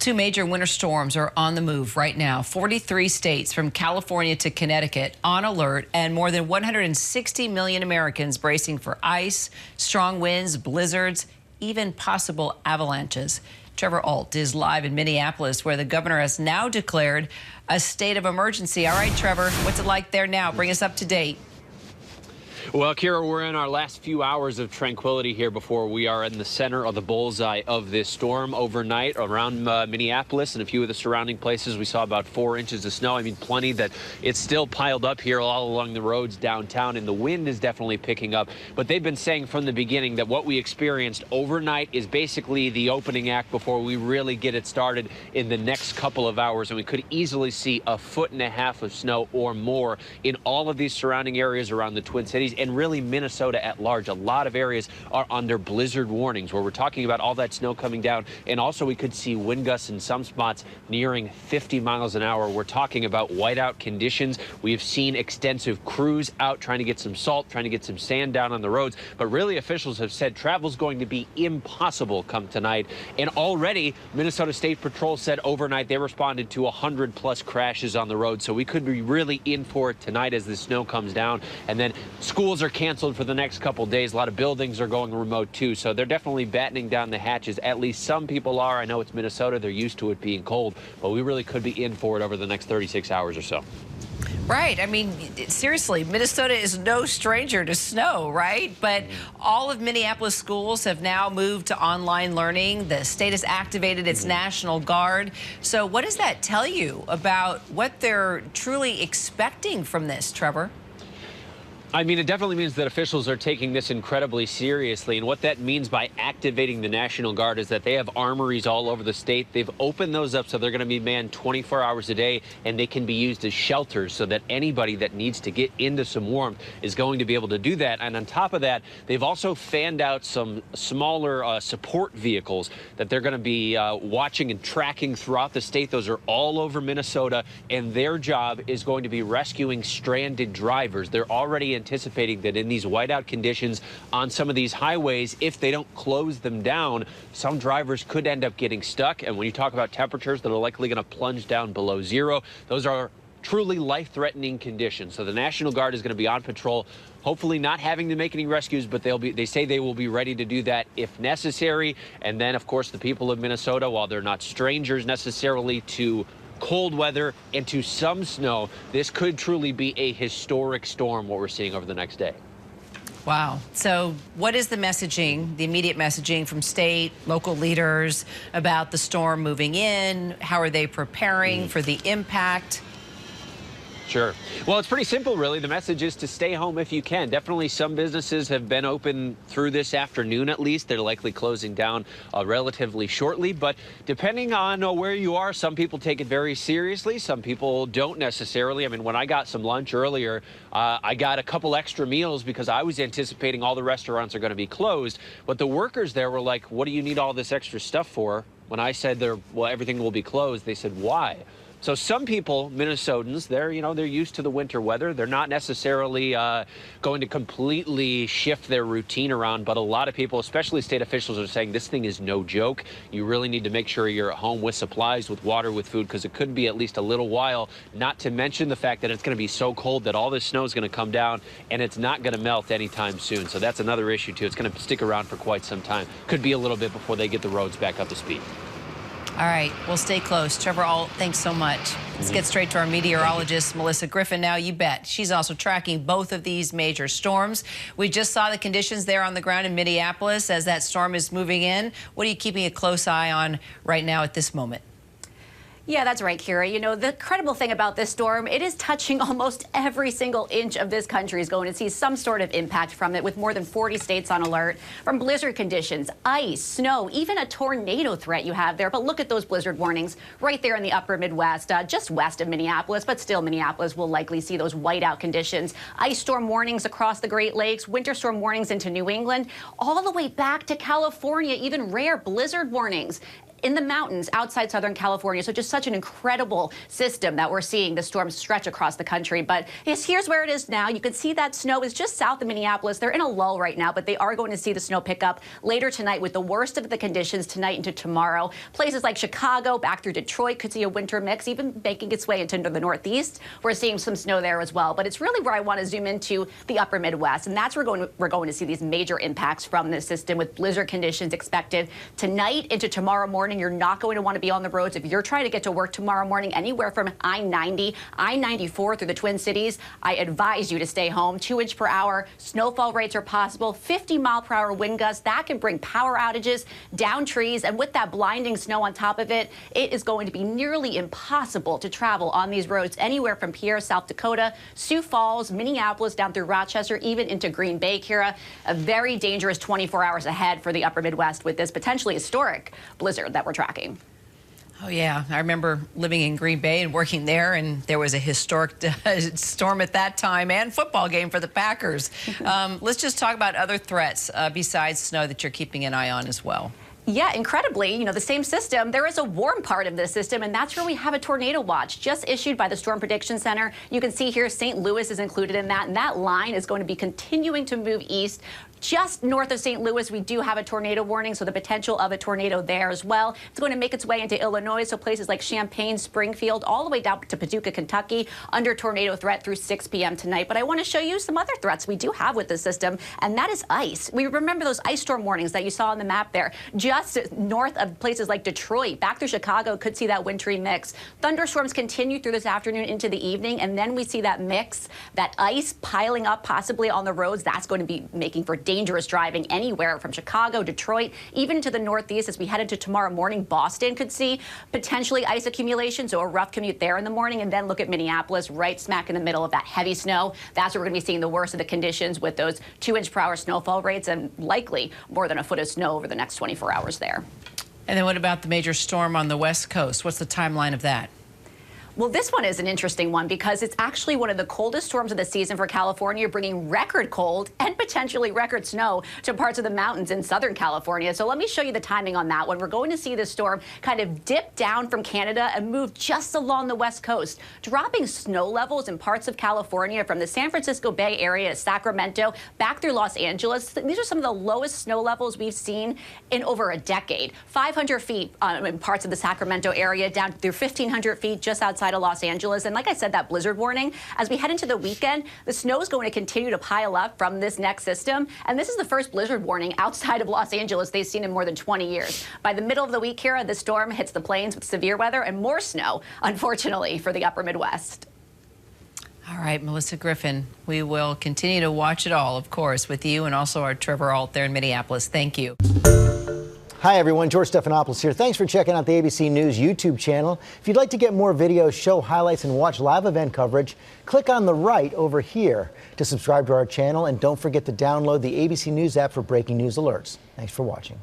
Two major winter storms are on the move right now. 43 states from California to Connecticut on alert, and more than 160 million Americans bracing for ice, strong winds, blizzards, even possible avalanches. Trevor Ault is live in Minneapolis, where the governor has now declared a state of emergency. All right, Trevor, what's it like there now? Bring us up to date. Well, Kira, we're in our last few hours of tranquility here before we are in the center of the bullseye of this storm. Overnight around Minneapolis and a few of the surrounding places, we saw about 4 inches of snow. I mean, plenty that it's still piled up here all along the roads downtown, and the wind is definitely picking up. But they've been saying from the beginning that what we experienced overnight is basically the opening act before we really get it started in the next couple of hours. And we could easily see 1.5 feet of snow or more in all of these surrounding areas around the Twin Cities. And really Minnesota at large. A lot of areas are under blizzard warnings, where we're talking about all that snow coming down. And also we could see wind gusts in some spots nearing 50 miles an hour. We're talking about whiteout conditions. We've seen extensive crews out trying to get some salt, trying to get some sand down on the roads. But really officials have said travel's going to be impossible come tonight. And already Minnesota State Patrol said overnight they responded to 100+ crashes on the road. So we could be really in for it tonight as the snow comes down. And then schools are canceled for the next couple days. A lot of buildings are going remote too, so they're definitely battening down the hatches. At least some people are. I know it's Minnesota. They're used to it being cold, but we really could be in for it over the next 36 hours or so. Right. I mean, seriously, Minnesota is no stranger to snow, right? But all of Minneapolis schools have now moved to online learning. The state has activated its National Guard. So what does that tell you about what they're truly expecting from this, Trevor? I mean, it definitely means that officials are taking this incredibly seriously. And what that means by activating the National Guard is that they have armories all over the state. They've opened those up so they're going to be manned 24 hours a day, and they can be used as shelters so that anybody that needs to get into some warmth is going to be able to do that. And on top of that, they've also fanned out some smaller support vehicles that they're going to be watching and tracking throughout the state. Those are all over Minnesota, and their job is going to be rescuing stranded drivers. They're already anticipating that in these whiteout conditions on some of these highways, if they don't close them down, some drivers could end up getting stuck. And when you talk about temperatures that are likely going to plunge down below zero, those are truly life-threatening conditions. So the National Guard is going to be on patrol, hopefully not having to make any rescues, but they say they will be ready to do that if necessary. And then, of course, the people of Minnesota, while they're not strangers necessarily to cold weather and to some snow, this could truly be a historic storm, what we're seeing over the next day. Wow. So what is the messaging, the immediate messaging from state, local leaders about the storm moving in? How are they preparing for the impact? Sure. Well, it's pretty simple, really. The message is to stay home if you can. Definitely some businesses have been open through this afternoon, at least. They're likely closing down relatively shortly. But depending on where you are, some people take it very seriously. Some people don't necessarily. I mean, when I got some lunch earlier, I got a couple extra meals because I was anticipating all the restaurants are going to be closed. But the workers there were like, what do you need all this extra stuff for? When I said, well, everything will be closed, they said, why? So some people, Minnesotans, they're used to the winter weather. They're not necessarily going to completely shift their routine around, but a lot of people, especially state officials, are saying this thing is no joke. You really need to make sure you're at home with supplies, with water, with food, because it could be at least a little while, not to mention the fact that it's going to be so cold that all this snow is going to come down and it's not going to melt anytime soon. So that's another issue, too. It's going to stick around for quite some time. Could be a little bit before they get the roads back up to speed. All right, we'll stay close. Trevor Ault, thanks so much. Let's get straight to our meteorologist, Melissa Griffin. Now, you bet. She's also tracking both of these major storms. We just saw the conditions there on the ground in Minneapolis as that storm is moving in. What are you keeping a close eye on right now at this moment? Yeah, that's right, Kira. You know, the incredible thing about this storm, it is touching almost every single inch of this country is going to see some sort of impact from it, with more than 40 states on alert, from blizzard conditions, ice, snow, even a tornado threat you have there. But look at those blizzard warnings right there in the upper Midwest, just west of Minneapolis, but still Minneapolis will likely see those whiteout conditions. Ice storm warnings across the Great Lakes, winter storm warnings into New England, all the way back to California, even rare blizzard warnings. in the mountains outside Southern California. So just such an incredible system that we're seeing the storm stretch across the country. But here's where it is now. You can see that snow is just south of Minneapolis. They're in a lull right now, but they are going to see the snow pick up later tonight with the worst of the conditions tonight into tomorrow. Places like Chicago, back through Detroit could see a winter mix, even making its way into the Northeast. We're seeing some snow there as well. But it's really where I want to zoom into the upper Midwest. And that's where we're going to see these major impacts from this system with blizzard conditions expected tonight into tomorrow morning. You're not going to want to be on the roads if you're trying to get to work tomorrow morning anywhere from I-90, I-94 through the Twin Cities. I advise you to stay home. 2 inch per hour snowfall rates are possible. 50-mile-per-hour wind gusts that can bring power outages, down trees, and with that blinding snow on top of it, it is going to be nearly impossible to travel on these roads anywhere from Pierre, South Dakota, Sioux Falls, Minneapolis, down through Rochester, even into Green Bay, Kira. A very dangerous 24 hours ahead for the upper Midwest with this potentially historic blizzard that we're tracking. Oh, yeah. I remember living in Green Bay and working there, and there was a historic storm at that time and football game for the Packers. Let's just talk about other threats besides snow that you're keeping an eye on as well. Yeah, incredibly, the same system, there is a warm part of this system, and that's where we have a tornado watch just issued by the Storm Prediction Center. You can see here St. Louis is included in that, and that line is going to be continuing to move east. Just north of St. Louis, we do have a tornado warning, so the potential of a tornado there as well. It's going to make its way into Illinois, so places like Champaign, Springfield, all the way down to Paducah, Kentucky, under tornado threat through 6 p.m. tonight. But I want to show you some other threats we do have with this system, and that is ice. We remember those ice storm warnings that you saw on the map there. Just north of places like Detroit, back through Chicago, could see that wintry mix. Thunderstorms continue through this afternoon into the evening, and then we see that mix, that ice piling up possibly on the roads. That's going to be making for dangerous driving anywhere from Chicago, Detroit, even to the Northeast. As we head into tomorrow morning, Boston could see potentially ice accumulation, so a rough commute there in the morning. And then look at Minneapolis, right smack in the middle of that heavy snow. That's where we're going to be seeing the worst of the conditions with those 2 inch per hour snowfall rates and likely more than a foot of snow over the next 24 hours there. And then what about the major storm on the West Coast? What's the timeline of that? Well, this one is an interesting one because it's actually one of the coldest storms of the season for California, bringing record cold and potentially record snow to parts of the mountains in Southern California. So let me show you the timing on that one. We're going to see this storm kind of dip down from Canada and move just along the West Coast, dropping snow levels in parts of California from the San Francisco Bay Area to Sacramento back through Los Angeles. These are some of the lowest snow levels we've seen in over a decade. 500 feet in parts of the Sacramento area, down through 1,500 feet just outside of Los Angeles. And like I said, that blizzard warning, as we head into the weekend, the snow is going to continue to pile up from this next system. And this is the first blizzard warning outside of Los Angeles they've seen in more than 20 years. By the middle of the week, Kira, the storm hits the plains with severe weather and more snow, unfortunately, for the upper Midwest. All right, Melissa Griffin, we will continue to watch it all, of course, with you and also our Trevor Ault there in Minneapolis. Thank you. Hi, everyone. George Stephanopoulos here. Thanks for checking out the ABC News YouTube channel. If you'd like to get more videos, show highlights, and watch live event coverage, click on the right over here to subscribe to our channel. And don't forget to download the ABC News app for breaking news alerts. Thanks for watching.